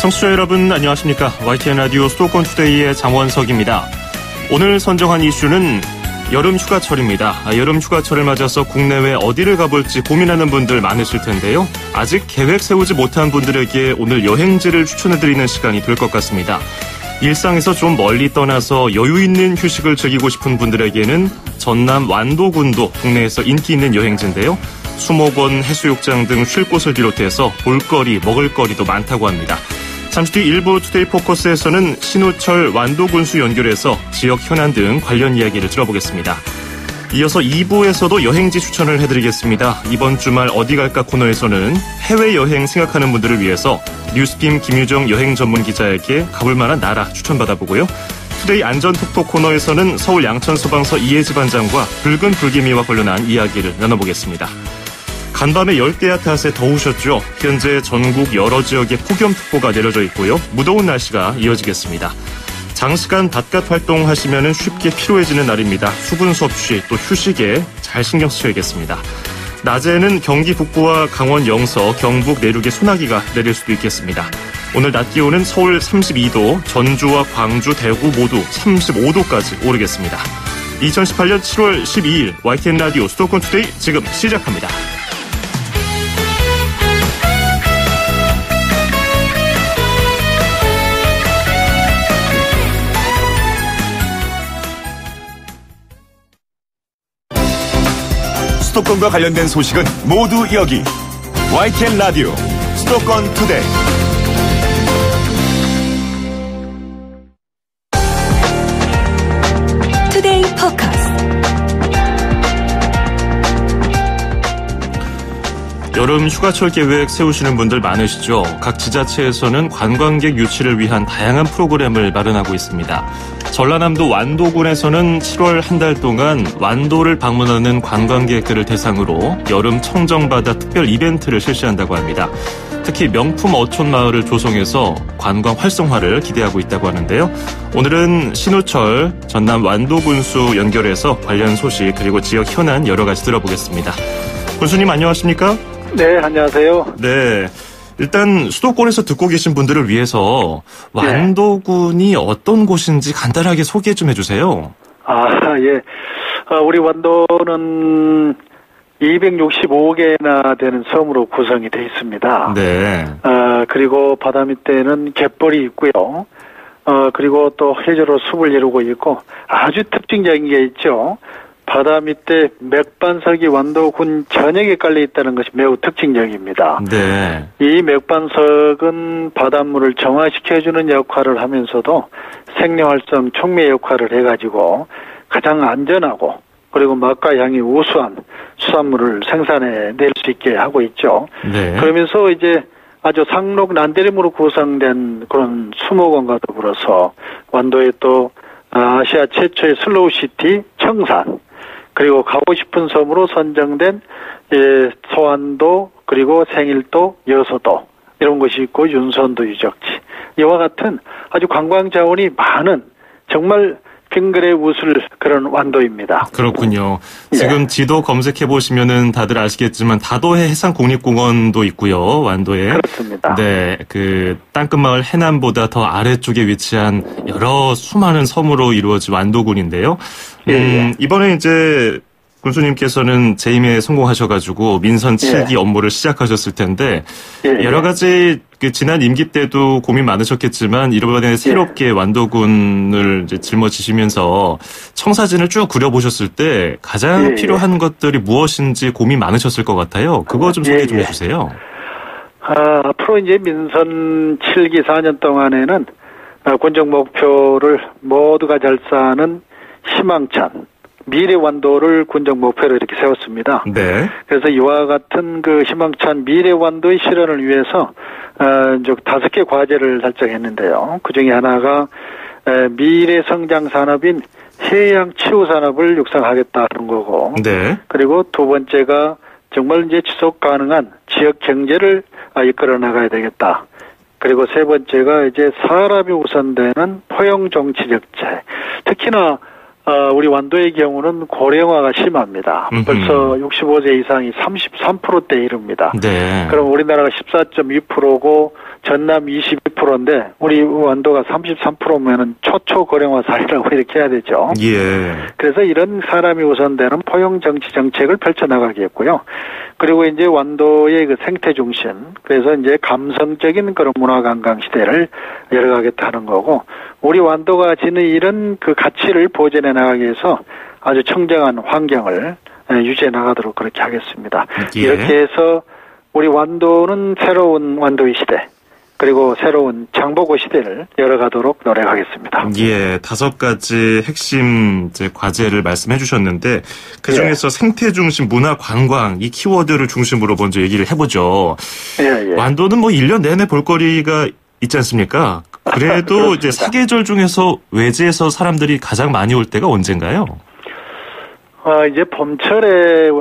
청취자 여러분 안녕하십니까. YTN 라디오 수도권 투데이의 장원석입니다. 오늘 선정한 이슈는 여름 휴가철입니다. 여름 휴가철을 맞아서 국내외 어디를 가볼지 고민하는 분들 많으실 텐데요. 아직 계획 세우지 못한 분들에게 오늘 여행지를 추천해드리는 시간이 될 것 같습니다. 일상에서 좀 멀리 떠나서 여유 있는 휴식을 즐기고 싶은 분들에게는 전남 완도군도 국내에서 인기 있는 여행지인데요. 수목원, 해수욕장 등 쉴 곳을 비롯해서 볼거리, 먹을거리도 많다고 합니다. 잠시 뒤 일부 투데이 포커스에서는 신우철 완도군수 연결해서 지역 현안 등 관련 이야기를 들어보겠습니다. 이어서 2부에서도 여행지 추천을 해드리겠습니다. 이번 주말 어디 갈까 코너에서는 해외여행 생각하는 분들을 위해서 뉴스빔 김유정 여행 전문 기자에게 가볼 만한 나라 추천받아보고요. 투데이 안전톡톡 코너에서는 서울 양천소방서 이혜지 반장과 붉은 불기미와 관련한 이야기를 나눠보겠습니다. 간밤에 열대야 탓에 더우셨죠? 현재 전국 여러 지역에 폭염특보가 내려져 있고요. 무더운 날씨가 이어지겠습니다. 장시간 바깥 활동하시면 쉽게 피로해지는 날입니다. 수분 섭취 또 휴식에 잘 신경 쓰셔야겠습니다. 낮에는 경기 북부와 강원 영서, 경북 내륙에 소나기가 내릴 수도 있겠습니다. 오늘 낮 기온은 서울 32도, 전주와 광주, 대구 모두 35도까지 오르겠습니다. 2018년 7월 12일 YTN 라디오 수도권 투데이 지금 시작합니다. 수도권과 관련된 소식은 모두 여기 YTN 라디오 수도권 투데이. 투데이 포커스. 여름 휴가철 계획 세우시는 분들 많으시죠? 각 지자체에서는 관광객 유치를 위한 다양한 프로그램을 마련하고 있습니다. 전라남도 완도군에서는 7월 한 달 동안 완도를 방문하는 관광객들을 대상으로 여름 청정바다 특별 이벤트를 실시한다고 합니다. 특히 명품 어촌 마을을 조성해서 관광 활성화를 기대하고 있다고 하는데요. 오늘은 신우철 전남 완도군수 연결해서 관련 소식 그리고 지역 현안 여러 가지 들어보겠습니다. 군수님 안녕하십니까? 네, 안녕하세요. 네. 일단 수도권에서 듣고 계신 분들을 위해서 완도군이 어떤 곳인지 간단하게 소개 좀 해주세요. 예. 우리 완도는 265개나 되는 섬으로 구성이 되어 있습니다. 네. 그리고 바다 밑에는 갯벌이 있고요. 그리고 또 해저로 숲을 이루고 있고 아주 특징적인 게 있죠. 바다 밑에 맥반석이 완도군 전역에 깔려 있다는 것이 매우 특징적입니다. 네. 이 맥반석은 바닷물을 정화시켜주는 역할을 하면서도 생명활성 촉매 역할을 해가지고 가장 안전하고 그리고 맛과 향이 우수한 수산물을 생산해낼 수 있게 하고 있죠. 네. 그러면서 이제 아주 상록 난대림으로 구성된 그런 수목원과 더불어서 완도에 또 아시아 최초의 슬로우시티 청산 그리고 가고 싶은 섬으로 선정된 소환도 그리고 생일도 여서도 이런 것이 있고 윤선도 유적지 이와 같은 아주 관광 자원이 많은 정말 빙그레 웃을 그런 완도입니다. 그렇군요. 지금 지도 검색해 보시면은 다들 아시겠지만 다도해 해상국립공원도 있고요. 완도에. 그렇습니다. 네, 그 땅끝마을 해남보다 더 아래쪽에 위치한 여러 수많은 섬으로 이루어진 완도군인데요. 이번에 이제 군수님께서는 재임에 성공하셔가지고 민선 7기 업무를 시작하셨을 텐데 여러 가지 그 지난 임기 때도 고민 많으셨겠지만 이번에 새롭게 완도군을 이제 жил머지시면서 청사진을 쭉 그려보셨을 때 가장 필요한 것들이 무엇인지 고민 많으셨을 것 같아요. 그거 좀 소개 좀 해주세요. 앞으로 이제 민선 7기 4년 동안에는 군정 목표를 모두가 잘 사는 희망찬 미래 완도를 군정 목표로 이렇게 세웠습니다. 네. 그래서 이와 같은 그 희망찬 미래 완도의 실현을 위해서 5개 과제를 설정했는데요. 그 중에 하나가 미래 성장 산업인 해양 치유 산업을 육성하겠다는 거고. 네. 그리고 두 번째가 정말 이제 지속 가능한 지역 경제를 이끌어 나가야 되겠다. 그리고 세 번째가 이제 사람이 우선되는 포용 정치 적재. 특히나 우리 완도의 경우는 고령화가 심합니다. 벌써 65세 이상이 33%대에 이릅니다. 네. 그럼 우리나라가 14.2%고 전남 22%인데 우리 완도가 33%면은 초초 고령화 사회라고 이렇게 해야 되죠. 예. 그래서 이런 사람이 우선되는 포용 정치 정책을 펼쳐나가겠고요. 그리고 이제 완도의 그 생태 중심, 그래서 이제 감성적인 그런 문화관광 시대를 열어가겠다는 거고, 우리 완도가 지닌 이런 그 가치를 보존해 나가기 위해서 아주 청정한 환경을 유지해 나가도록 그렇게 하겠습니다. 예. 이렇게 해서 우리 완도는 새로운 완도의 시대, 그리고 새로운 장보고 시대를 열어가도록 노력하겠습니다. 예, 5가지 핵심 이제 과제를 말씀해 주셨는데 그 중에서 생태 중심 문화 관광 이 키워드를 중심으로 먼저 얘기를 해보죠. 예, 예. 완도는 뭐 1년 내내 볼거리가 있지 않습니까? 그래도 이제 사계절 중에서 외지에서 사람들이 가장 많이 올 때가 언젠가요? 이제 봄철에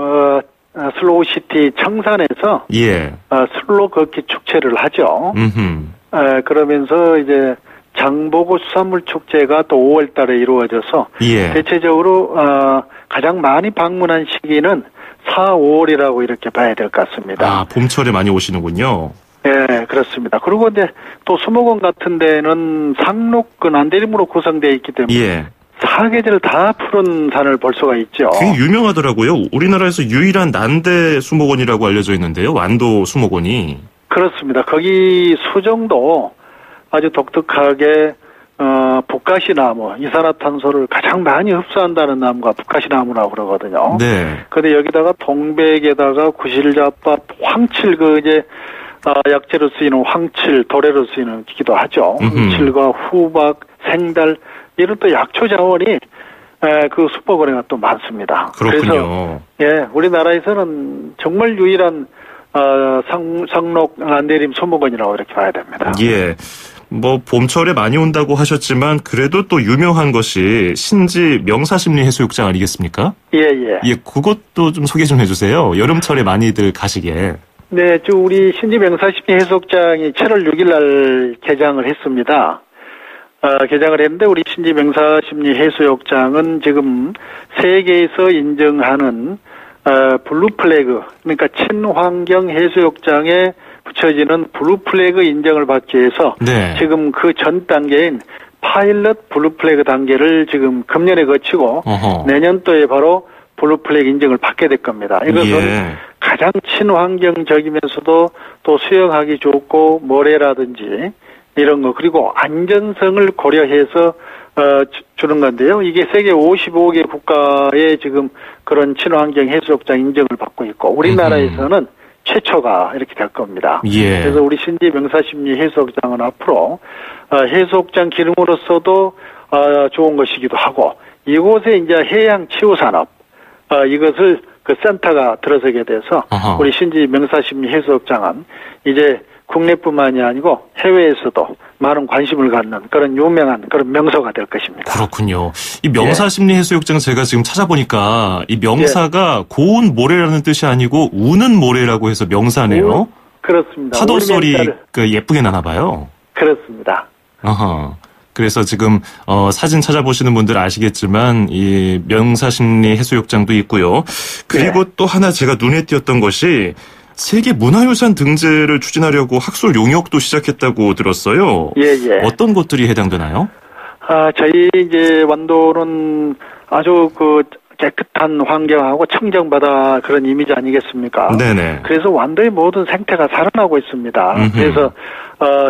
슬로우시티 청산에서 예. 슬로 걷기 축제를 하죠. 그러면서 이제 장보고 수산물 축제가 또 5월 달에 이루어져서 예. 대체적으로 가장 많이 방문한 시기는 4, 5월이라고 이렇게 봐야 될 것 같습니다. 아, 봄철에 많이 오시는군요. 예, 그렇습니다. 그리고 이제 또 수목원 같은 데는 상록 그 난대림으로 구성되어 있기 때문에 예. 사계절 다 푸른 산을 볼 수가 있죠. 굉장히 유명하더라고요. 우리나라에서 유일한 난대 수목원이라고 알려져 있는데요. 완도 수목원이. 그렇습니다. 거기 수정도 아주 독특하게 북가시나무, 이산화탄소를 가장 많이 흡수한다는 나무가 북가시나무라고 그러거든요. 네. 근데 여기다가 동백에다가 구실잡밥, 황칠 약재로 쓰이는 황칠, 도래로 쓰이는 기도 하죠. 황칠과 후박, 생달 이런 또 약초 자원이 그 수목원에가 또 많습니다. 그렇군요. 그래서 우리나라에서는 정말 유일한 상록 난대림 수목원이라고 이렇게 봐야 됩니다. 예. 뭐 봄철에 많이 온다고 하셨지만 그래도 또 유명한 것이 신지 명사심리해수욕장 아니겠습니까? 예, 예. 예, 그것도 좀 소개 좀 해주세요. 여름철에 많이들 가시게. 네, 우리 신지 명사심리해수욕장이 7월 6일 날 개장을 했습니다. 개장을 했는데 우리 신지 명사심리해수욕장은 지금 세계에서 인정하는 블루 플래그, 그러니까 친환경 해수욕장에 붙여지는 블루 플래그 인정을 받기 위해서 네. 지금 그 전 단계인 파일럿 블루 플래그 단계를 지금 금년에 거치고 내년도에 바로 블루 플래그 인정을 받게 될 겁니다. 이것은 예. 가장 친환경적이면서도 또 수영하기 좋고 모래라든지 이런 거, 그리고 안전성을 고려해서 주는 건데요. 이게 세계 55개 국가에 지금 그런 친환경 해수욕장 인정을 받고 있고 우리나라에서는 최초가 이렇게 될 겁니다. 예. 그래서 우리 신지 명사심리 해수욕장은 앞으로 해수욕장 기능으로서도 좋은 것이기도 하고 이곳에 이제 해양 치유 산업 이것을 그 센터가 들어서게 돼서 우리 신지 명사심리 해수욕장은 이제 국내뿐만이 아니고 해외에서도 많은 관심을 갖는 그런 유명한 그런 명소가 될 것입니다. 그렇군요. 이 명사심리해수욕장 제가 지금 찾아보니까 이 명사가 고운 모래라는 뜻이 아니고 우는 모래라고 해서 명사네요. 그렇습니다. 파도 소리 예쁘게 나나 봐요. 그렇습니다. 그래서 지금 사진 찾아보시는 분들 아시겠지만 이 명사심리해수욕장도 있고요. 그리고 네. 또 하나 제가 눈에 띄었던 것이 세계 문화유산 등재를 추진하려고 학술 용역도 시작했다고 들었어요. 예, 예. 어떤 것들이 해당되나요? 저희 이제 완도는 아주 깨끗한 환경하고 청정바다 그런 이미지 아니겠습니까? 네네. 그래서 완도의 모든 생태가 살아나고 있습니다. 그래서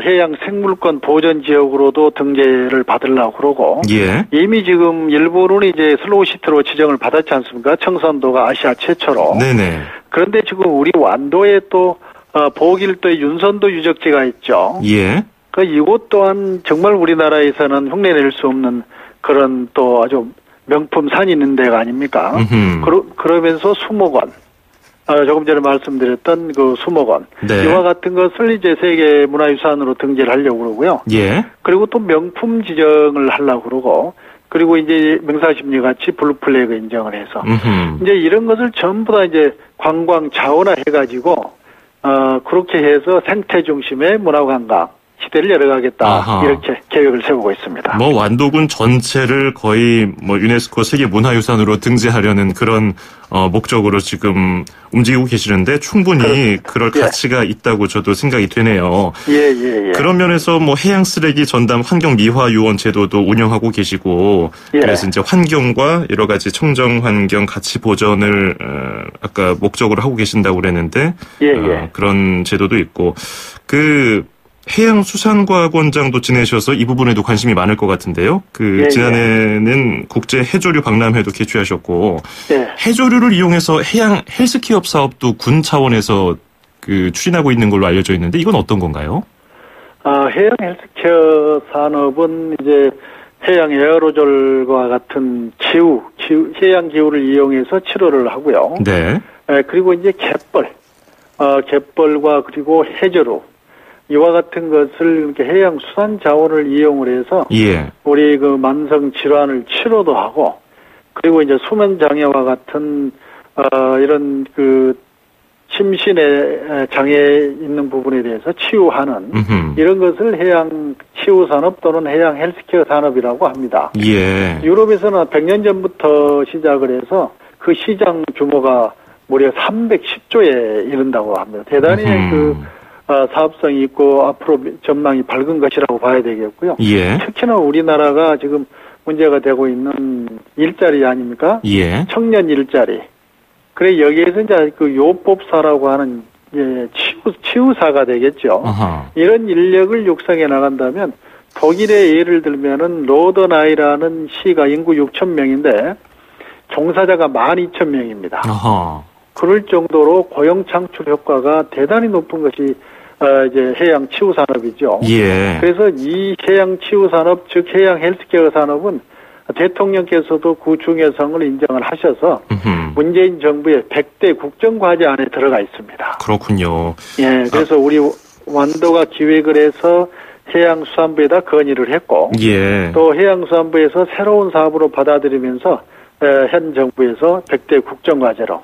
해양 생물권 보전 지역으로도 등재를 받으려고 그러고 예. 이미 지금 일부는 이제 슬로우시티로 지정을 받았지 않습니까? 청산도가 아시아 최초로. 네네. 그런데 지금 우리 완도에 또 보길도의 윤선도 유적지가 있죠. 예. 이곳 또한 정말 우리나라에서는 흉내낼 수 없는 그런 또 아주 명품 산이 있는 데가 아닙니까? 그러면서 수목원, 조금 전에 말씀드렸던 그 수목원, 네. 이와 같은 것을 이제 세계 문화유산으로 등재를 하려고 그러고요. 예. 그리고 또 명품 지정을 하려고 그러고, 그리고 이제 명사심리 같이 블루플래그 인정을 해서, 이제 이런 것을 전부 다 이제 관광 자원화 해가지고, 그렇게 해서 생태 중심의 문화관광, 시대를 열어가겠다. 아하. 이렇게 계획을 세우고 있습니다. 뭐 완도군 전체를 거의 뭐 유네스코 세계 문화유산으로 등재하려는 그런 목적으로 지금 움직이고 계시는데 충분히 그럴 가치가 있다고 저도 생각이 되네요. 예. 그런 면에서 뭐 해양 쓰레기 전담 환경 미화 요원 제도도 운영하고 계시고 그래서 이제 환경과 여러 가지 청정 환경 가치 보전을 아까 목적으로 하고 계신다고 그랬는데 그런 제도도 있고 그 해양수산과학원장도 지내셔서 이 부분에도 관심이 많을 것 같은데요. 지난해는 국제 해조류 박람회도 개최하셨고 해조류를 이용해서 해양 헬스케어 사업도 군 차원에서 추진하고 있는 걸로 알려져 있는데 이건 어떤 건가요? 해양 헬스케어 산업은 이제 해양 에어로졸과 같은 해양 기후를 이용해서 치료를 하고요. 네. 그리고 이제 갯벌과 그리고 해조류 이와 같은 것을 이렇게 해양 수산 자원을 이용을 해서 우리 그 만성 질환을 치료도 하고 그리고 이제 수면 장애와 같은 이런 그 심신의 장애 있는 부분에 대해서 치유하는 이런 것을 해양 치유 산업 또는 해양 헬스케어 산업이라고 합니다. 유럽에서는 100년 전부터 시작을 해서 그 시장 규모가 무려 310조에 이른다고 합니다. 대단히 사업성이 있고 앞으로 전망이 밝은 것이라고 봐야 되겠고요. 특히나 우리나라가 지금 문제가 되고 있는 일자리 아닙니까? 청년 일자리. 그래 여기에서 이제 그 요법사라고 하는 치유사가 되겠죠. 이런 인력을 육성해 나간다면 독일의 예를 들면은 로더나이라는 시가 인구 6,000명인데 종사자가 12,000명입니다. 그럴 정도로 고용 창출 효과가 대단히 높은 것이 이제 해양 치유 산업이죠. 그래서 이 해양 치유 산업, 즉 해양 헬스케어 산업은 대통령께서도 그 중요성을 인정을 하셔서 문재인 정부의 100대 국정과제 안에 들어가 있습니다. 그렇군요. 그래서 우리 완도가 기획을 해서 해양수산부에다 건의를 했고 또 해양수산부에서 새로운 사업으로 받아들이면서 현 정부에서 100대 국정과제로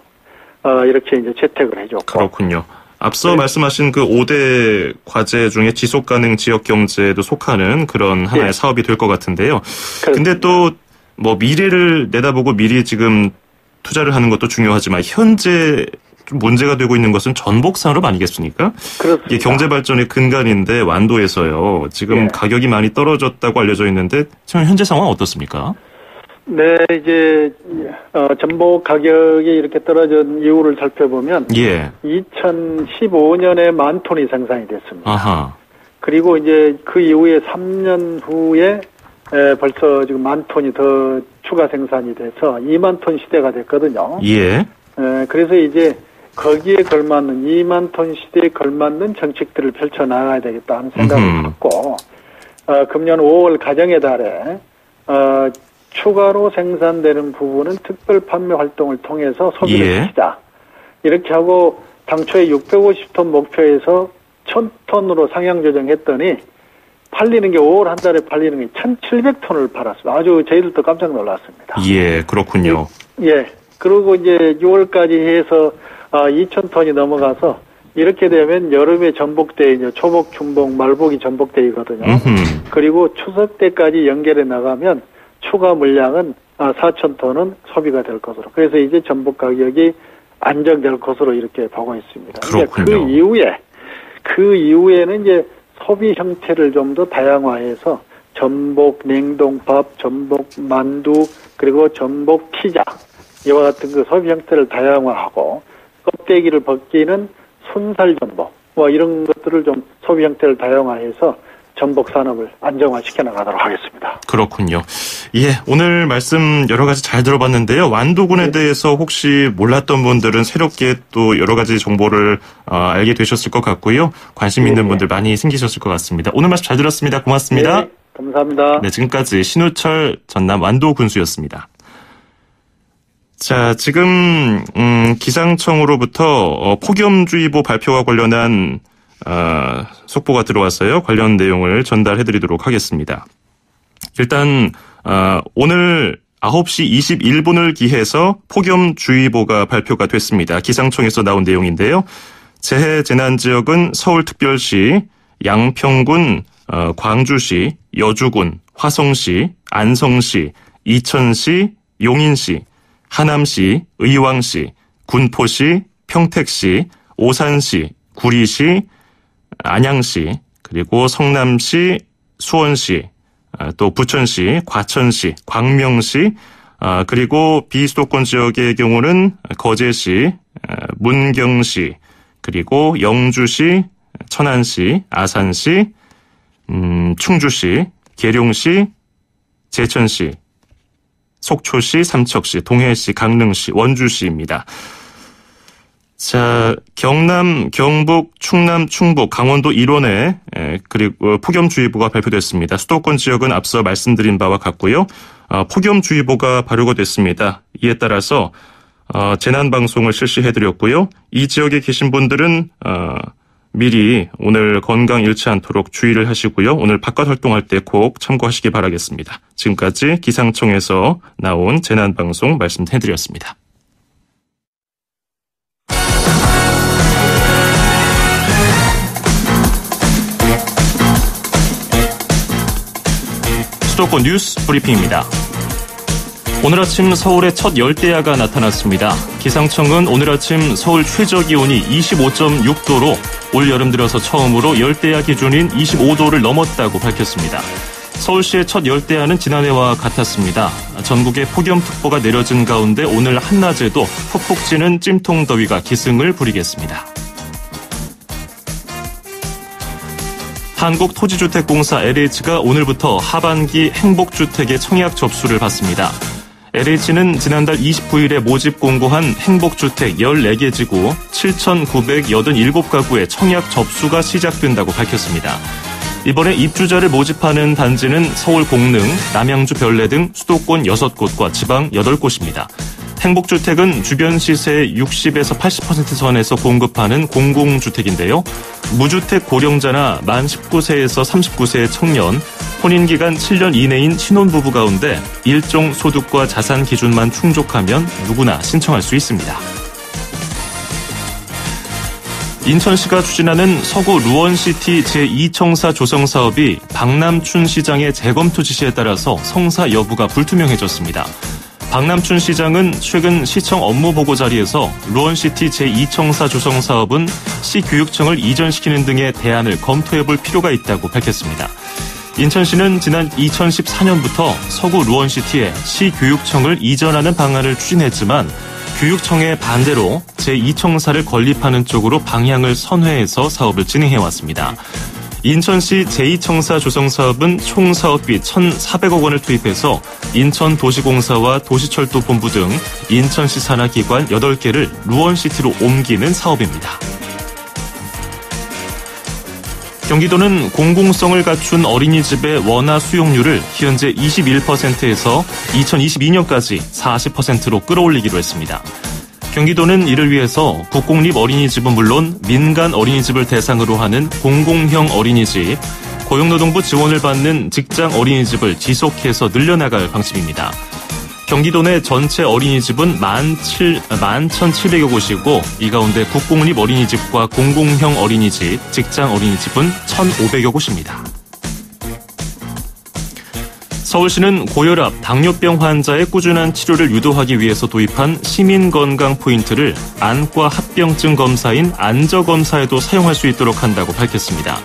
이렇게 이제 채택을 해줬고. 그렇군요. 앞서 말씀하신 그 5대 과제 중에 지속가능 지역경제도 속하는 그런 하나의 사업이 될 것 같은데요. 근데 또 뭐 미래를 내다보고 미리 지금 투자를 하는 것도 중요하지만 현재 좀 문제가 되고 있는 것은 전복 산업 아니겠습니까? 그렇습니다. 이게 경제 발전의 근간인데 완도에서요. 지금 가격이 많이 떨어졌다고 알려져 있는데 지금 현재 상황 어떻습니까? 네, 이제 전복 가격이 이렇게 떨어진 이유를 살펴보면 2015년에 10,000톤이 생산이 됐습니다. 그리고 이제 그 이후에 3년 후에 벌써 지금 10,000톤이 더 추가 생산이 돼서 20,000톤 시대가 됐거든요. 그래서 이제 거기에 걸맞는 20,000톤 시대에 걸맞는 정책들을 펼쳐 나가야 되겠다 하는 생각을 갖고 금년 5월 가정의 달에 추가로 생산되는 부분은 특별 판매 활동을 통해서 소비를 시키자. 이렇게 하고 당초에 650톤 목표에서 1,000톤으로 상향 조정했더니 팔리는 게 5월 한 달에 팔리는 게 1,700톤을 팔았습니다. 아주 저희들도 깜짝 놀랐습니다. 그렇군요. 그리고 이제 6월까지 해서 2,000톤이 넘어가서 이렇게 되면 여름에 전복대, 이제 초복, 중복, 말복이 전복대이거든요. 그리고 추석 때까지 연결해 나가면 추가 물량은 4,000톤은 소비가 될 것으로. 그래서 이제 전복 가격이 안정될 것으로 이렇게 보고 있습니다. 그렇군요. 그 이후에는 이제 소비 형태를 좀 더 다양화해서 전복 냉동밥, 전복 만두, 그리고 전복 피자 이와 같은 그 소비 형태를 다양화하고 껍데기를 벗기는 순살 전복 뭐 이런 것들을 좀 소비 형태를 다양화해서 전복 산업을 안정화시켜 나가도록 하겠습니다. 그렇군요. 오늘 말씀 여러 가지 잘 들어봤는데요. 완도군에 대해서 혹시 몰랐던 분들은 새롭게 또 여러 가지 정보를 알게 되셨을 것 같고요. 관심 있는 분들 많이 생기셨을 것 같습니다. 오늘 말씀 잘 들었습니다. 고맙습니다. 감사합니다. 네, 지금까지 신우철 전남 완도군수였습니다. 자, 지금 기상청으로부터 폭염주의보 발표와 관련한 속보가 들어왔어요. 관련 내용을 전달해드리도록 하겠습니다. 일단 오늘 9시 21분을 기해서 폭염주의보가 발표가 됐습니다. 기상청에서 나온 내용인데요. 재해재난지역은 서울특별시, 양평군, 광주시, 여주군, 화성시, 안성시, 이천시, 용인시, 하남시, 의왕시, 군포시, 평택시, 오산시, 구리시, 안양시, 그리고 성남시, 수원시, 또 부천시, 과천시, 광명시, 그리고 비수도권 지역의 경우는 거제시, 문경시, 그리고 영주시, 천안시, 아산시, 충주시, 계룡시, 제천시, 속초시, 삼척시, 동해시, 강릉시, 원주시입니다. 자, 경남, 경북, 충남, 충북, 강원도 일원에 그리고 폭염주의보가 발표됐습니다. 수도권 지역은 앞서 말씀드린 바와 같고요. 폭염주의보가 발효가 됐습니다. 이에 따라서 재난방송을 실시해드렸고요. 이 지역에 계신 분들은 미리 오늘 건강 잃지 않도록 주의를 하시고요. 오늘 바깥 활동할 때 꼭 참고하시기 바라겠습니다. 지금까지 기상청에서 나온 재난방송 말씀해드렸습니다. 수도권 뉴스 브리핑입니다. 오늘 아침 서울에 첫 열대야가 나타났습니다. 기상청은 오늘 아침 서울 최저기온이 25.6도로 올 여름 들어서 처음으로 열대야 기준인 25도를 넘었다고 밝혔습니다. 서울시의 첫 열대야는 지난해와 같았습니다. 전국에 폭염특보가 내려진 가운데 오늘 한낮에도 푹푹 찌는 찜통더위가 기승을 부리겠습니다. 한국토지주택공사 LH가 오늘부터 하반기 행복주택의 청약 접수를 받습니다. LH는 지난달 29일에 모집 공고한 행복주택 14개 지구 7,987가구의 청약 접수가 시작된다고 밝혔습니다. 이번에 입주자를 모집하는 단지는 서울 공릉, 남양주 별내 등 수도권 6곳과 지방 8곳입니다. 행복주택은 주변 시세의 60에서 80% 선에서 공급하는 공공주택인데요. 무주택 고령자나 만 19세에서 39세의 청년, 혼인기간 7년 이내인 신혼부부 가운데 일정 소득과 자산 기준만 충족하면 누구나 신청할 수 있습니다. 인천시가 추진하는 서구 루원시티 제2청사 조성 사업이 박남춘 시장의 재검토 지시에 따라서 성사 여부가 불투명해졌습니다. 박남춘 시장은 최근 시청 업무보고 자리에서 루원시티 제2청사 조성 사업은 시교육청을 이전시키는 등의 대안을 검토해볼 필요가 있다고 밝혔습니다. 인천시는 지난 2014년부터 서구 루원시티에 시교육청을 이전하는 방안을 추진했지만 교육청의 반대로 제2청사를 건립하는 쪽으로 방향을 선회해서 사업을 진행해왔습니다. 인천시 제2청사 조성 사업은 총 사업비 1,400억 원을 투입해서 인천도시공사와 도시철도본부 등 인천시 산하 기관 8개를 루원시티로 옮기는 사업입니다. 경기도는 공공성을 갖춘 어린이집의 원화 수용률을 현재 21%에서 2022년까지 40%로 끌어올리기로 했습니다. 경기도는 이를 위해서 국공립 어린이집은 물론 민간 어린이집을 대상으로 하는 공공형 어린이집, 고용노동부 지원을 받는 직장 어린이집을 지속해서 늘려나갈 방침입니다. 경기도 내 전체 어린이집은 11,700여 곳이고 이 가운데 국공립 어린이집과 공공형 어린이집, 직장 어린이집은 1,500여 곳입니다. 서울시는 고혈압, 당뇨병 환자의 꾸준한 치료를 유도하기 위해서 도입한 시민건강 포인트를 안과 합병증 검사인 안저검사에도 사용할 수 있도록 한다고 밝혔습니다.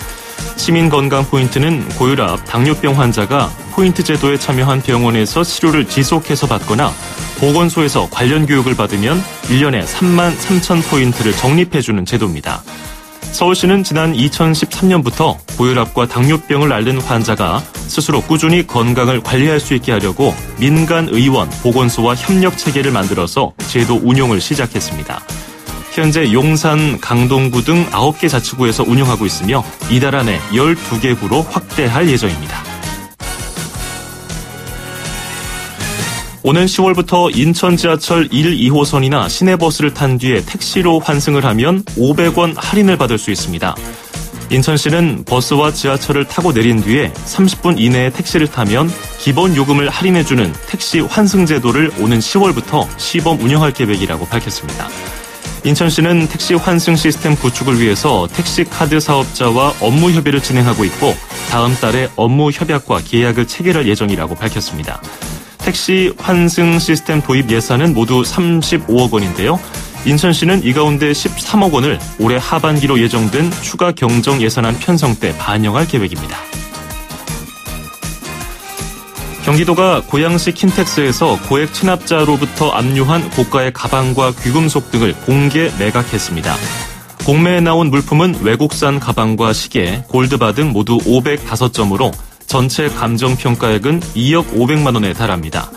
시민건강 포인트는 고혈압, 당뇨병 환자가 포인트 제도에 참여한 병원에서 치료를 지속해서 받거나 보건소에서 관련 교육을 받으면 1년에 33,000포인트를 적립해주는 제도입니다. 서울시는 지난 2013년부터 고혈압과 당뇨병을 앓는 환자가 스스로 꾸준히 건강을 관리할 수 있게 하려고 민간 의원, 보건소와 협력 체계를 만들어서 제도 운용을 시작했습니다. 현재 용산, 강동구 등 9개 자치구에서 운영하고 있으며 이달 안에 12개 구로 확대할 예정입니다. 오는 10월부터 인천 지하철 1, 2호선이나 시내버스를 탄 뒤에 택시로 환승을 하면 500원 할인을 받을 수 있습니다. 인천시는 버스와 지하철을 타고 내린 뒤에 30분 이내에 택시를 타면 기본 요금을 할인해주는 택시 환승 제도를 오는 10월부터 시범 운영할 계획이라고 밝혔습니다. 인천시는 택시 환승 시스템 구축을 위해서 택시카드 사업자와 업무 협의를 진행하고 있고 다음 달에 업무 협약과 계약을 체결할 예정이라고 밝혔습니다. 택시 환승 시스템 도입 예산은 모두 35억 원인데요. 인천시는 이 가운데 13억 원을 올해 하반기로 예정된 추가 경정 예산안 편성 때 반영할 계획입니다. 경기도가 고양시 킨텍스에서 고액 체납자로부터 압류한 고가의 가방과 귀금속 등을 공개 매각했습니다. 공매에 나온 물품은 외국산 가방과 시계, 골드바 등 모두 505점으로 전체 감정평가액은 2억 500만 원에 달합니다.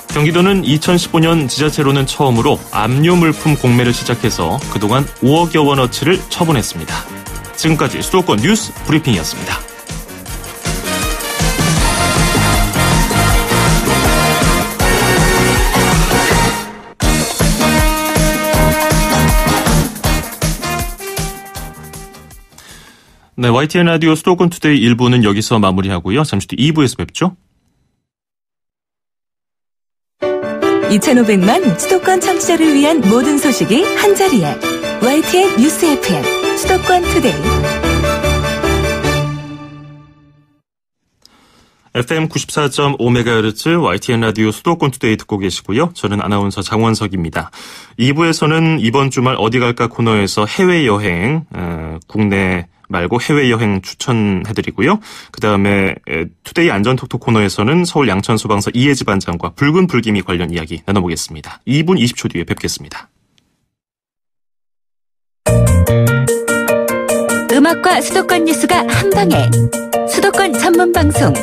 경기도는 2015년 지자체로는 처음으로 압류 물품 공매를 시작해서 그동안 5억여 원어치를 처분했습니다. 지금까지 수도권 뉴스 브리핑이었습니다. 네, YTN 라디오 수도권 투데이 1부는 여기서 마무리하고요. 잠시 뒤 2부에서 뵙죠. 2,500만 수도권 청취자를 위한 모든 소식이 한자리에 YTN 뉴스 FM 수도권 투데이. FM 94.5MHz YTN 라디오 수도권 투데이 듣고 계시고요. 저는 아나운서 장원석입니다. 2부에서는 이번 주말 어디 갈까 코너에서 해외여행, 국내 말고 해외여행 추천해드리고요. 그다음에 투데이 안전톡톡 코너에서는 서울 양천소방서 이혜지 반장과 붉은 불기미 관련 이야기 나눠보겠습니다. 2분 20초 뒤에 뵙겠습니다. 음악과 수도권 뉴스가 한방에 수도권 전문 방송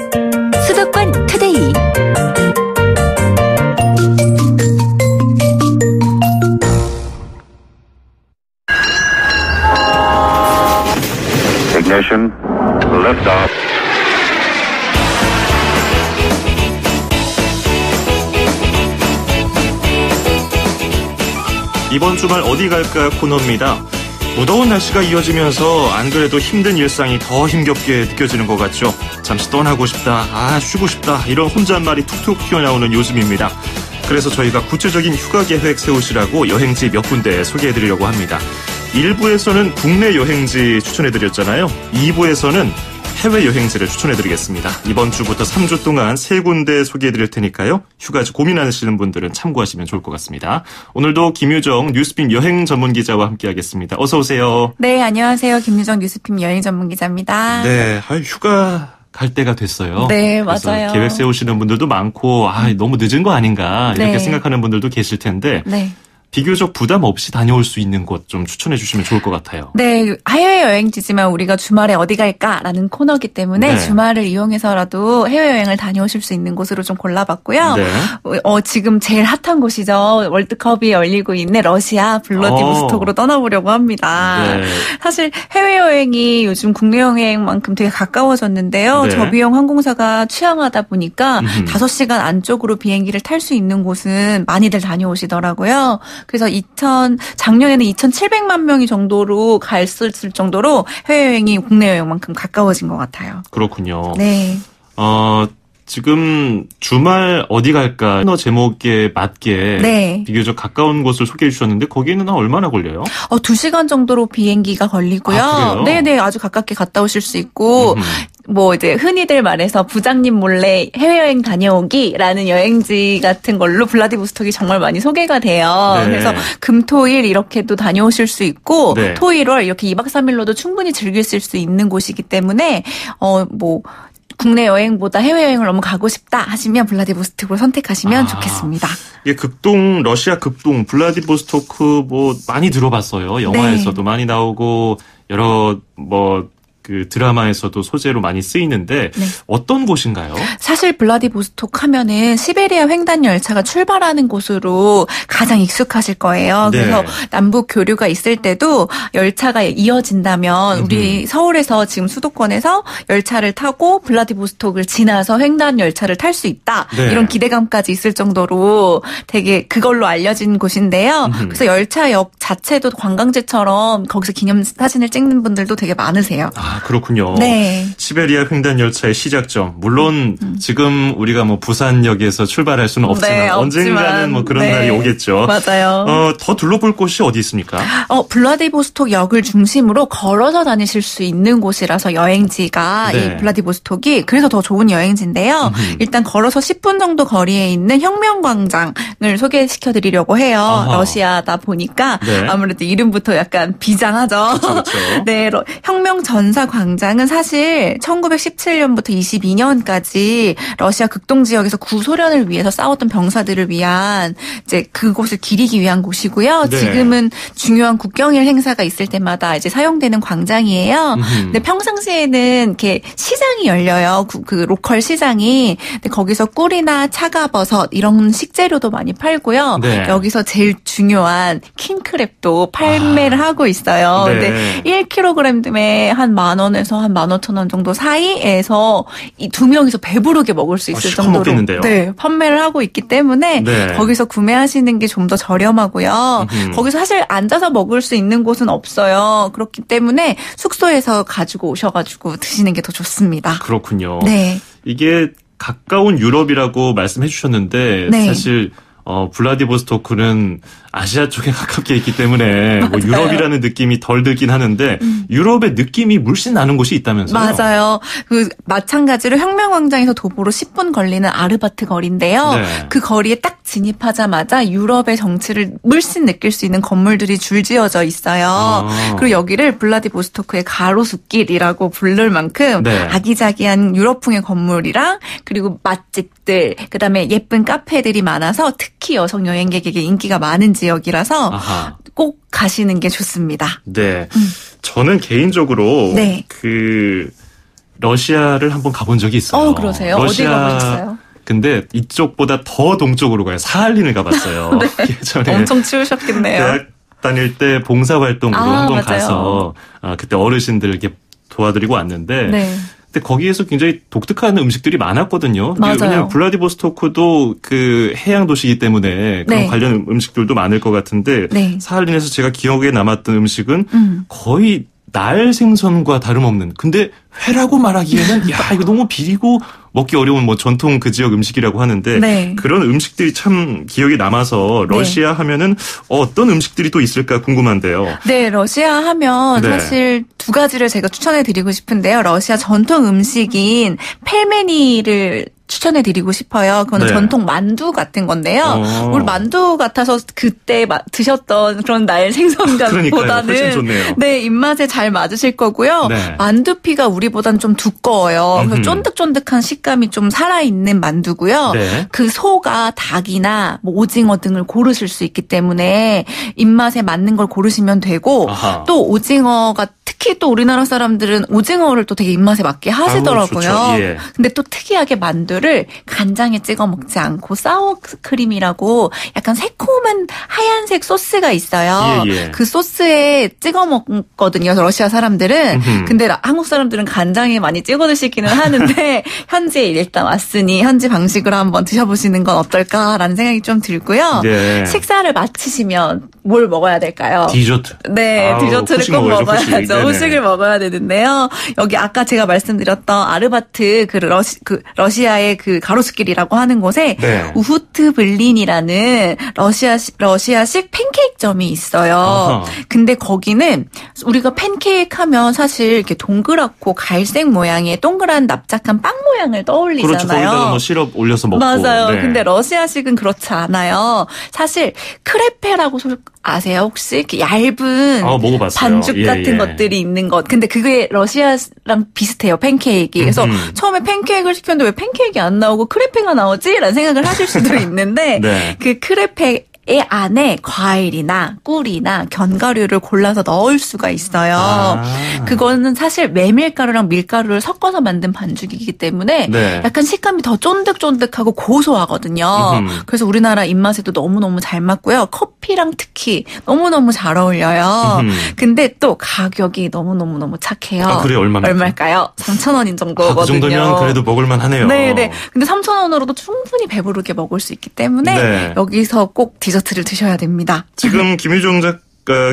수도권 투데이. Ignition, liftoff. 이번 주말 어디 갈까 코너입니다. 무더운 날씨가 이어지면서 안 그래도 힘든 일상이 더 힘겹게 느껴지는 것 같죠. 잠시 떠나고 싶다, 쉬고 싶다 이런 혼잣말이 툭툭 튀어나오는 요즘입니다. 그래서 저희가 구체적인 휴가 계획 세우시라고 여행지 몇 군데 소개해드리려고 합니다. 1부에서는 국내 여행지 추천해드렸잖아요. 2부에서는 해외 여행지를 추천해드리겠습니다. 이번 주부터 3주 동안 3군데 소개해드릴 테니까요. 휴가지 고민하시는 분들은 참고하시면 좋을 것 같습니다. 오늘도 김유정 뉴스빔 여행 전문기자와 함께하겠습니다. 어서 오세요. 네, 안녕하세요. 김유정 뉴스빔 여행 전문기자입니다. 네, 휴가 갈 때가 됐어요. 네, 그래서 맞아요. 계획 세우시는 분들도 많고 너무 늦은 거 아닌가 이렇게 네. 생각하는 분들도 계실 텐데 네. 비교적 부담 없이 다녀올 수 있는 곳 좀 추천해 주시면 좋을 것 같아요. 네, 해외여행지지만 우리가 주말에 어디 갈까라는 코너기 때문에 네. 주말을 이용해서라도 해외여행을 다녀오실 수 있는 곳으로 좀 골라봤고요. 네. 지금 제일 핫한 곳이죠. 월드컵이 열리고 있는 러시아 블라디보스톡으로 떠나보려고 합니다. 네. 사실 해외여행이 요즘 국내 여행만큼 되게 가까워졌는데요. 네. 저비용 항공사가 취향하다 보니까 5시간 안쪽으로 비행기를 탈 수 있는 곳은 많이들 다녀오시더라고요. 그래서 작년에는 2,700만 명이 정도로 갔을 정도로 해외여행이 국내 여행만큼 가까워진 것 같아요. 그렇군요. 네. 지금 주말 어디 갈까 코너 제목에 맞게 네. 비교적 가까운 곳을 소개해 주셨는데 거기는 얼마나 걸려요? 2시간 정도로 비행기가 걸리고요. 그래요? 네네, 아주 가깝게 갔다 오실 수 있고, 이제 흔히들 말해서 부장님 몰래 해외여행 다녀오기라는 여행지 같은 걸로 블라디보스톡이 정말 많이 소개가 돼요. 네. 그래서 금, 토, 일 이렇게도 다녀오실 수 있고, 네. 토, 일, 월 이렇게 2박 3일로도 충분히 즐기실 수 있는 곳이기 때문에, 국내 여행보다 해외여행을 너무 가고 싶다 하시면 블라디보스톡을 선택하시면 좋겠습니다. 이게 러시아 극동 블라디보스토크 많이 들어봤어요. 영화에서도 많이 나오고 여러 드라마에서도 소재로 많이 쓰이는데 네. 어떤 곳인가요? 사실 블라디보스톡 하면은 시베리아 횡단 열차가 출발하는 곳으로 가장 익숙하실 거예요. 네. 그래서 남북 교류가 있을 때도 열차가 이어진다면 우리 서울에서 지금 수도권에서 열차를 타고 블라디보스톡을 지나서 횡단 열차를 탈 수 있다. 네. 이런 기대감까지 있을 정도로 되게 그걸로 알려진 곳인데요. 그래서 열차역 자체도 관광지처럼 거기서 기념사진을 찍는 분들도 되게 많으세요. 아, 그렇군요. 네. 시베리아 횡단 열차의 시작점. 물론 지금 우리가 뭐 부산역에서 출발할 수는 없지만 네, 언젠가는 뭐 그런 네. 날이 오겠죠. 맞아요. 더 둘러볼 곳이 어디 있습니까? 블라디보스톡 역을 중심으로 걸어서 다니실 수 있는 곳이라서 여행지가 네. 이 블라디보스톡이 그래서 더 좋은 여행지인데요. 일단 걸어서 10분 정도 거리에 있는 혁명광장을 소개시켜드리려고 해요. 아하. 러시아다 보니까 네. 아무래도 이름부터 약간 비장하죠. 그렇죠. 네, 혁명전사광장은 사실 1917년부터 22년까지 러시아 극동 지역에서 구소련을 위해서 싸웠던 병사들을 위한 이제 그곳을 기리기 위한 곳이고요. 네. 지금은 중요한 국경일 행사가 있을 때마다 이제 사용되는 광장이에요. 근데 평상시에는 이렇게 시장이 열려요. 그 로컬 시장이. 근데 거기서 꿀이나 차가버섯 이런 식재료도 많이 팔고요. 네. 여기서 제일 중요한 킹크랩도 판매를 하고 있어요. 네. 근데 1kg에 한 10,000원에서 한 15,000원 정도 사이에서 이 두 명이서 배부르게 먹을 수 있을 시커 정도로 먹겠는데요. 네, 판매를 하고 있기 때문에 네. 거기서 구매하시는 게 좀 더 저렴하고요. 거기서 사실 앉아서 먹을 수 있는 곳은 없어요. 그렇기 때문에 숙소에서 가지고 오셔가지고 드시는 게 더 좋습니다. 그렇군요. 네. 이게 가까운 유럽이라고 말씀해 주셨는데 네. 사실 블라디보스토크는 아시아 쪽에 가깝게 있기 때문에 뭐 유럽이라는 느낌이 덜 들긴 하는데 유럽의 느낌이 물씬 나는 곳이 있다면서요? 맞아요. 그 마찬가지로 혁명광장에서 도보로 10분 걸리는 아르바트 거리인데요. 네. 그 거리에 딱 진입하자마자 유럽의 정취를 물씬 느낄 수 있는 건물들이 줄지어져 있어요. 그리고 여기를 블라디보스토크의 가로수길이라고 부를 만큼 네. 아기자기한 유럽풍의 건물이랑 그리고 맛집들, 그다음에 예쁜 카페들이 많아서 특히 여성 여행객에게 인기가 많은 지역이라서 아하. 꼭 가시는 게 좋습니다. 네. 저는 개인적으로 네. 그 러시아를 한번 가본 적이 있어요. 그러세요? 어디 가보셨어요? 근데 이쪽보다 더 동쪽으로 가요. 사할린을 가봤어요. 네. 예전에 엄청 추우셨겠네요. 대학 다닐 때 봉사활동으로 한번 맞아요. 가서 그때 어르신들 이렇게 도와드리고 왔는데 네. 근데 거기에서 굉장히 독특한 음식들이 많았거든요. 맞아요. 왜냐하면 블라디보스토크도 그 해양 도시이기 때문에 그런 네. 관련 음식들도 많을 것 같은데 네. 사할린에서 제가 기억에 남았던 음식은 거의 날 생선과 다름없는. 근데 회라고 말하기에는 야 이거 너무 비리고 먹기 어려운 뭐 전통 그 지역 음식이라고 하는데 네. 그런 음식들이 참 기억에 남아서 러시아 하면은 어떤 음식들이 또 있을까 궁금한데요. 네, 러시아 하면 네. 사실 두 가지를 제가 추천해 드리고 싶은데요. 러시아 전통 음식인 펠메니를 추천해 드리고 싶어요. 그거는 네. 전통 만두 같은 건데요. 우리 만두 같아서 그때 드셨던 그런 날 생선보다는 훨씬 좋네요. 네, 입맛에 잘 맞으실 거고요. 네. 만두피가 우리보단 좀 두꺼워요. 그래서 쫀득쫀득한 식감이 좀 살아있는 만두고요. 네. 그 소가 닭이나 뭐 오징어 등을 고르실 수 있기 때문에 입맛에 맞는 걸 고르시면 되고 아하. 또 오징어가 특히 또 우리나라 사람들은 오징어를 또 되게 입맛에 맞게 하시더라고요. 좋죠. 예. 근데 또 특이하게 만두를 간장에 찍어 먹지 않고 사워크림이라고 약간 새콤한 하얀색 소스가 있어요. 예. 그 소스에 찍어 먹거든요. 러시아 사람들은. 근데 한국 사람들은 간장에 많이 찍어 드시기는 하는데 현지에 일단 왔으니 현지 방식으로 한번 드셔보시는 건 어떨까라는 생각이 좀 들고요. 네. 식사를 마치시면 뭘 먹어야 될까요? 디저트. 네, 아우, 디저트를 후식 꼭 먹어야죠, 먹어야죠. 후식. 네네. 후식을 먹어야 되는데요. 여기 아까 제가 말씀드렸던 아르바트 러시아의 그 가로수길이라고 하는 곳에 네. 우후트 블린이라는 러시아식 팬케이크점이 있어요. 아하. 근데 거기는 우리가 팬케이크 하면 사실 이렇게 동그랗고 갈색 모양의 동그란 납작한 빵 모양을 떠올리잖아요. 그렇죠. 거기다가 뭐 시럽 올려서 먹고. 맞아요. 네. 근데 러시아식은 그렇지 않아요. 사실 크레페라고 아세요? 혹시 이렇게 얇은 먹어봤어요. 반죽 예, 같은 예. 것들이 있는 것. 근데 그게 러시아랑 비슷해요. 팬케이크. 그래서 처음에 팬케이크를 시켰는데 왜 팬케이크가 안 나오고 크레페가 나오지? 라는 생각을 하실 수도 있는데 네. 그 크레페 안에 과일이나 꿀이나 견과류를 골라서 넣을 수가 있어요. 그거는 사실 메밀가루랑 밀가루를 섞어서 만든 반죽이기 때문에 네. 약간 식감이 더 쫀득쫀득하고 고소하거든요. 그래서 우리나라 입맛에도 너무너무 잘 맞고요. 커피랑 특히 너무너무 잘 어울려요. 근데 또 가격이 너무너무 착해요. 아, 그래요? 얼마일까요? 3,000원인 정도거든요. 그 정도면 그래도 먹을만 하네요. 네네. 근데 3,000원으로도 충분히 배부르게 먹을 수 있기 때문에 네. 여기서 꼭 디저트를 드셔야 됩니다. 지금 김유정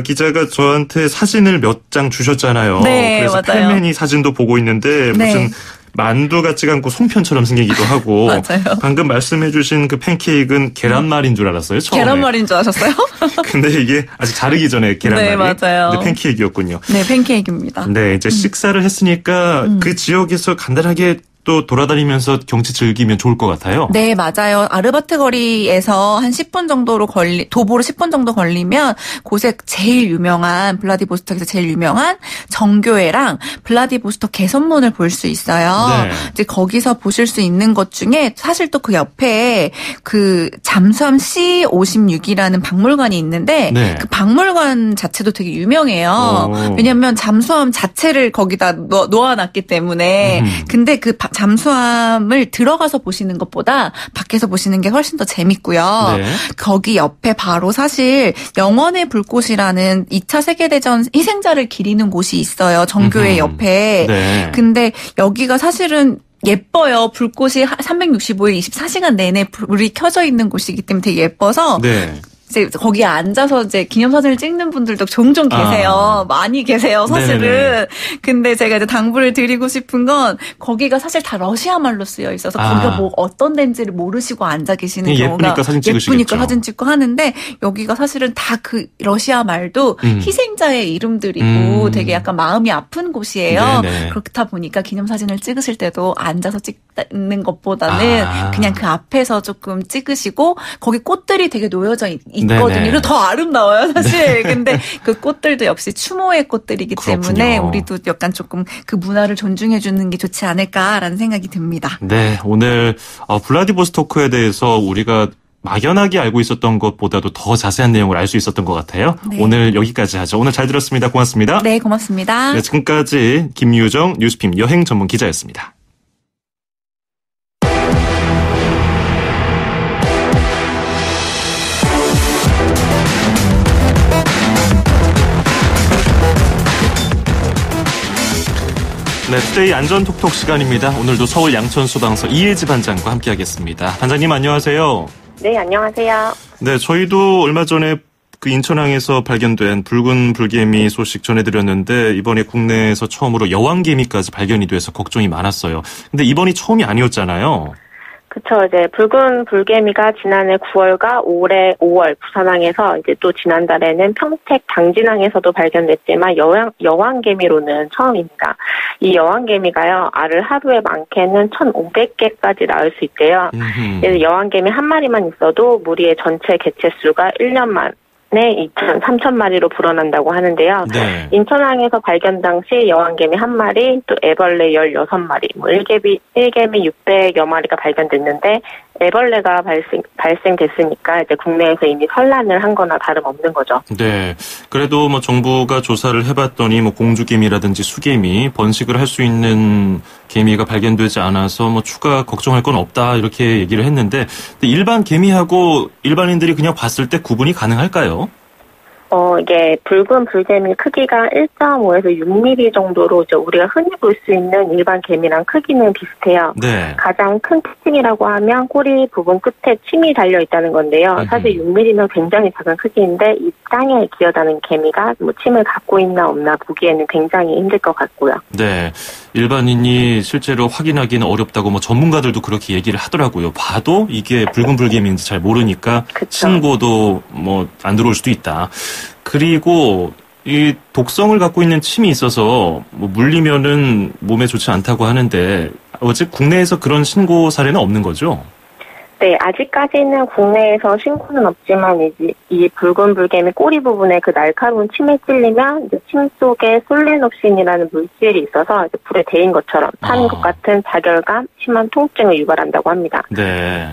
기자가 저한테 사진을 몇 장 주셨잖아요. 네, 그래서 맞아요. 펠메니 사진도 보고 있는데 네. 무슨 만두 같지 않고 송편처럼 생기기도 하고 맞아요. 방금 말씀해주신 그 팬케이크는 계란말인 줄 알았어요. 처음에. 계란말인 줄 아셨어요? 근데 이게 아직 자르기 전에 계란말이. 네, 맞아요. 근데 팬케이크였군요. 네, 팬케이크입니다. 네, 이제 식사를 했으니까 그 지역에서 간단하게 또 돌아다니면서 경치 즐기면 좋을 것 같아요. 네, 맞아요. 아르바트 거리에서 한 10분 정도로 도보로 10분 정도 걸리면 곳에 제일 유명한, 블라디보스톡에서 제일 유명한 정교회랑 블라디보스톡 개선문을 볼 수 있어요. 네. 이제 거기서 보실 수 있는 것 중에 사실 또 그 옆에 그 잠수함 C56이라는 박물관이 있는데 네. 그 박물관 자체도 되게 유명해요. 오. 왜냐하면 잠수함 자체를 거기다 놓아놨기 때문에. 근데 그 잠수함을 들어가서 보시는 것보다 밖에서 보시는 게 훨씬 더 재밌고요. 네. 거기 옆에 바로 사실 영원의 불꽃이라는 2차 세계대전 희생자를 기리는 곳이 있어요. 정교회 옆에. 네. 근데 여기가 사실은 예뻐요. 불꽃이 365일 24시간 내내 불이 켜져 있는 곳이기 때문에 되게 예뻐서 네. 이제 거기에 앉아서 이제 기념사진을 찍는 분들도 종종 계세요. 많이 계세요, 사실은. 네네네. 근데 제가 이제 당부를 드리고 싶은 건 거기가 사실 다 러시아 말로 쓰여 있어서 거기가 뭐 어떤 데인지를 모르시고 앉아 계시는 경우가 예쁘니까 사진 찍으시겠죠. 예쁘니까 사진 찍고 하는데 여기가 사실은 다 그 러시아 말도 희생자의 이름들이고 되게 약간 마음이 아픈 곳이에요. 네네. 그렇다 보니까 기념사진을 찍으실 때도 앉아서 찍는 것보다는 그냥 그 앞에서 조금 찍으시고 거기 꽃들이 되게 놓여져 있거든요. 네네. 그리고 더 아름다워요, 사실. 근데 그 꽃들도 역시 추모의 꽃들이기 그렇군요. 때문에 우리도 약간 조금 그 문화를 존중해 주는 게 좋지 않을까라는 생각이 듭니다. 네, 오늘 블라디보스토크에 대해서 우리가 막연하게 알고 있었던 것보다도 더 자세한 내용을 알 수 있었던 것 같아요. 네. 오늘 여기까지 하죠. 오늘 잘 들었습니다. 고맙습니다. 네, 고맙습니다. 네, 지금까지 김유정 뉴스핌 여행 전문 기자였습니다. 네, 투데이 안전톡톡 시간입니다. 오늘도 서울 양천소방서 이혜지 반장과 함께하겠습니다. 반장님 안녕하세요. 네, 안녕하세요. 네, 저희도 얼마 전에 그 인천항에서 발견된 붉은 불개미 소식 전해드렸는데 이번에 국내에서 처음으로 여왕개미까지 발견이 돼서 걱정이 많았어요. 근데 이번이 처음이 아니었잖아요. 그쵸. 이제 붉은 불개미가 지난해 9월과 올해 5월 부산항에서 이제 또 지난달에는 평택 당진항에서도 발견됐지만 여왕개미로는 처음입니다. 이 여왕개미가요, 알을 하루에 많게는 1,500개까지 낳을 수 있대요. 그래서 여왕개미 한 마리만 있어도 무리의 전체 개체수가 1년 만에 3,000마리로 불어난다고 하는데요. 네. 인천항에서 발견 당시 여왕개미 한 마리, 또 애벌레 16마리, 일개미 600여 마리가 발견됐는데 애벌레가 발생됐으니까 이제 국내에서 이미 산란을 한 거나 다름없는 거죠. 네. 그래도 뭐 정부가 조사를 해봤더니 뭐 공주개미라든지 수개미, 번식을 할 수 있는 개미가 발견되지 않아서 뭐 추가 걱정할 건 없다 이렇게 얘기를 했는데 일반 개미하고 일반인들이 그냥 봤을 때 구분이 가능할까요? 이게 붉은 불개미 크기가 1.5에서 6mm 정도로 이제 우리가 흔히 볼 수 있는 일반 개미랑 크기는 비슷해요. 네. 가장 큰 특징이라고 하면 꼬리 부분 끝에 침이 달려 있다는 건데요. 사실 6mm는 굉장히 작은 크기인데 이 땅에 기어다니는 개미가 뭐 침을 갖고 있나 없나 보기에는 굉장히 힘들 것 같고요. 네. 일반인이 실제로 확인하기는 어렵다고 뭐 전문가들도 그렇게 얘기를 하더라고요. 봐도 이게 붉은 불개미인지 잘 모르니까 그쵸. 신고도 뭐 안 들어올 수도 있다. 그리고 이 독성을 갖고 있는 침이 있어서 뭐 물리면은 몸에 좋지 않다고 하는데 어제 국내에서 그런 신고 사례는 없는 거죠? 네, 아직까지는 국내에서 신고는 없지만 이 붉은 불개미 꼬리 부분에 그 날카로운 침에 찔리면 이제 침 속에 솔레녹신이라는 물질이 있어서 이제 불에 데인 것처럼 타는 것 같은 자결감, 심한 통증을 유발한다고 합니다. 네.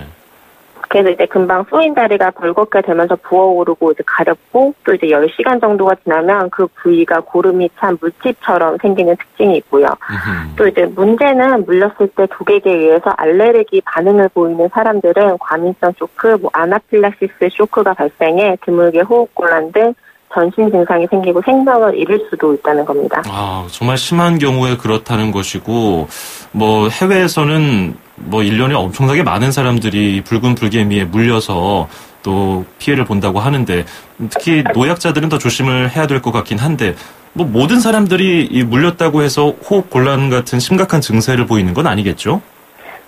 그래서 이제 금방 쏘인 다리가 벌겋게 되면서 부어오르고 이제 가렵고 또 이제 10시간 정도가 지나면 그 부위가 고름이 찬 물집처럼 생기는 특징이 있고요. 또 이제 문제는 물렸을 때 독액에 의해서 알레르기 반응을 보이는 사람들은 과민성 쇼크, 아나필락시스 쇼크가 발생해 드물게 호흡곤란 등 전신 증상이 생기고 생명을 잃을 수도 있다는 겁니다. 정말 심한 경우에 그렇다는 것이고, 뭐 해외에서는 뭐 1년에 엄청나게 많은 사람들이 붉은 불개미에 물려서 또 피해를 본다고 하는데 특히 노약자들은 더 조심을 해야 될 것 같긴 한데 뭐 모든 사람들이 물렸다고 해서 호흡 곤란 같은 심각한 증세를 보이는 건 아니겠죠?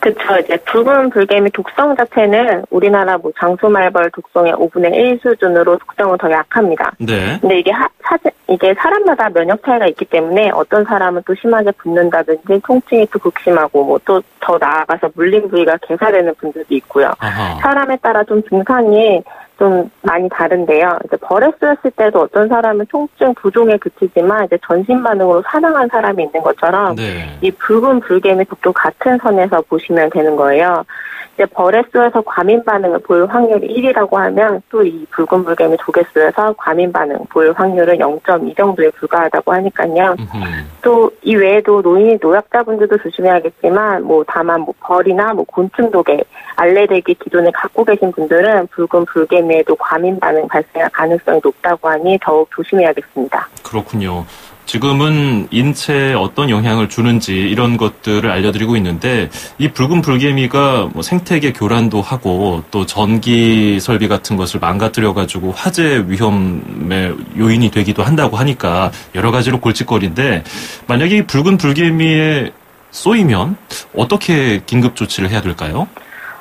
그쵸. 이제 붉은 불개미 독성 자체는 우리나라 뭐 장수말벌 독성의 5분의 1 수준으로 독성은 더 약합니다. 네. 근데 이게 사람마다 면역 차이가 있기 때문에 어떤 사람은 또 심하게 붓는다든지 통증이 또 극심하고 뭐 또 더 나아가서 물린 부위가 개사되는 분들도 있고요. 아하. 사람에 따라 좀 증상이 좀 많이 다른데요. 이제 벌에 쏘였을 때도 어떤 사람은 통증 부종에 그치지만 이제 전신 반응으로 사망한 사람이 있는 것처럼 네. 이 붉은 불개미 독도 같은 선에서 보시면 되는 거예요. 이제 벌에 쏘여서 과민 반응을 보일 확률이 1이라고 하면 또 이 붉은 불개미 독에 쏘여서 과민 반응 보일 확률은 0.2 정도에 불과하다고 하니까요. 또 이 외에도 노약자분들도 조심해야겠지만 뭐 다만 뭐 벌이나 뭐 곤충 독에 알레르기 기존에 갖고 계신 분들은 붉은 불개미에도 과민 반응 발생할 가능성이 높다고 하니 더욱 조심해야겠습니다. 그렇군요. 지금은 인체에 어떤 영향을 주는지 이런 것들을 알려드리고 있는데 이 붉은 불개미가 뭐 생태계 교란도 하고 또 전기 설비 같은 것을 망가뜨려가지고 화재 위험의 요인이 되기도 한다고 하니까 여러 가지로 골칫거리인데 만약에 이 붉은 불개미에 쏘이면 어떻게 긴급 조치를 해야 될까요?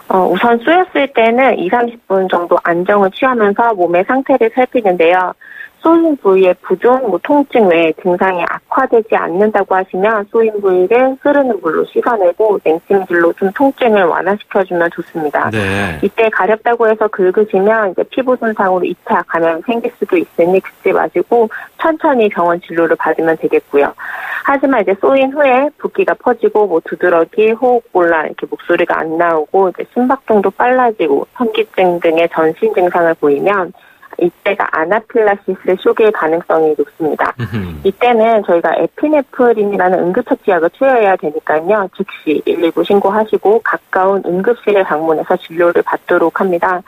우선 쏘였을 때는 20-30분 정도 안정을 취하면서 몸의 상태를 살피는데요. 쏘인 부위의 부종, 통증 외에 증상이 악화되지 않는다고 하시면 쏘인 부위를 흐르는 물로 씻어내고 냉찜질로 좀 통증을 완화시켜주면 좋습니다. 네. 이때 가렵다고 해서 긁으시면 이제 피부 손상으로 2차 감염이 생길 수도 있으니 긁지 마시고 천천히 병원 진료를 받으면 되겠고요. 하지만 이제 쏘인 후에 붓기가 퍼지고 뭐 두드러기, 호흡곤란, 이렇게 목소리가 안 나오고 이제 심박동도 빨라지고 현기증 등의 전신 증상을 보이면 이때가 아나필락시스 쇼크의 가능성이 높습니다. 이때는 저희가 에피네프린이라는 응급처치약을 투여해야 되니까요. 즉시 119 신고하시고 가까운 응급실에 방문해서 진료를 받도록 합니다.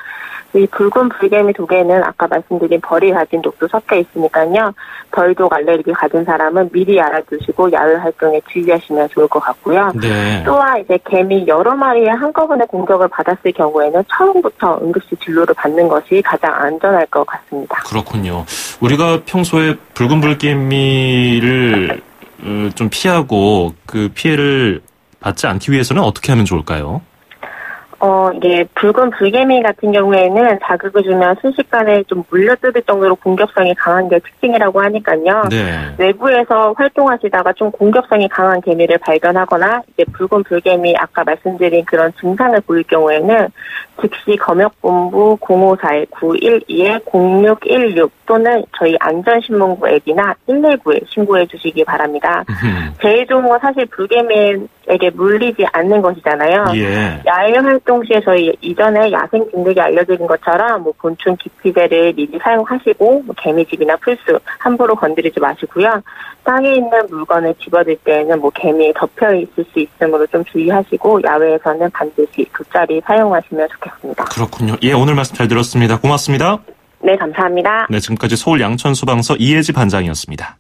이 붉은 불개미 독에는 아까 말씀드린 벌이 가진 독도 섞여 있으니까요. 벌독 알레르기 가진 사람은 미리 알아두시고 야외 활동에 주의하시면 좋을 것 같고요. 네. 또한 이제 개미 여러 마리에 한꺼번에 공격을 받았을 경우에는 처음부터 응급실 진료를 받는 것이 가장 안전할 것 같습니다. 그렇군요. 우리가 평소에 붉은 불개미를 좀 피하고 그 피해를 받지 않기 위해서는 어떻게 하면 좋을까요? 이게 붉은 불개미 같은 경우에는 자극을 주면 순식간에 좀 물려뜯을 정도로 공격성이 강한 게 특징이라고 하니까요. 네. 외부에서 활동하시다가 좀 공격성이 강한 개미를 발견하거나 이제 붉은 불개미 아까 말씀드린 그런 증상을 보일 경우에는 즉시 검역본부 054-912-0616 또는 저희 안전신문고 앱이나 119에 신고해 주시기 바랍니다. 제일 좋은 건 사실 불개미에게 물리지 않는 것이잖아요. 예. 야외 활동 시에 저희 이전에 야생 진드기 알려드린 것처럼 뭐 곤충 기피제를 미리 사용하시고 뭐 개미집이나 풀숲 함부로 건드리지 마시고요. 땅에 있는 물건을 집어들 때에는 뭐 개미에 덮여 있을 수 있으므로 좀 주의하시고 야외에서는 반드시 돗자리 사용하시면 좋겠습니다. 그렇군요. 예, 오늘 말씀 잘 들었습니다. 고맙습니다. 네, 감사합니다. 네, 지금까지 서울 양천소방서 이혜지 반장이었습니다.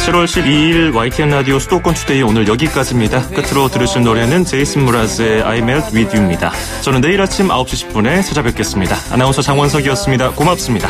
(7월 12일) YTN 라디오 수도권 투데이 오늘 여기까지입니다. 끝으로 들으신 노래는 제이슨 무라즈의 I Melt With You입니다. 저는 내일 아침 9시 10분에 찾아뵙겠습니다. 아나운서 장원석이었습니다. 고맙습니다.